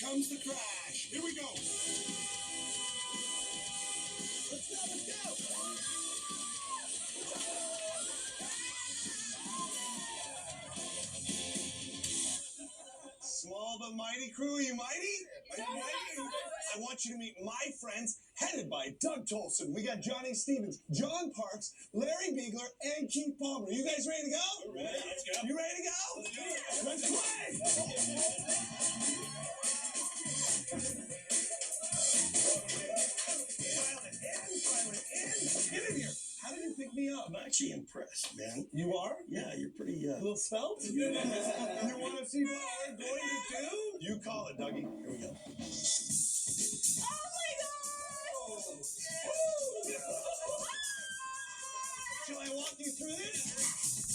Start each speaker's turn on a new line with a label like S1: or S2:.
S1: comes the crash. Here we go. Let's go, let's go. Small but mighty crew, are you mighty? Are you mighty? I want you to meet my friends, headed by Doug Tolson. We got Johnny Stevens, John Parks, Larry Beegler, and Keith Palmer. You guys ready to go? We're ready. Let's go. You ready to go? Let's do it. Let's play. File it in. Get in here. How did you pick me up?
S2: I'm actually impressed, man.
S1: You are?
S2: Yeah, you're pretty,
S1: A little svelte? You want to see what we're going to do? You call it, Dougie. Here we go. Oh my God! Shall I walk you through this?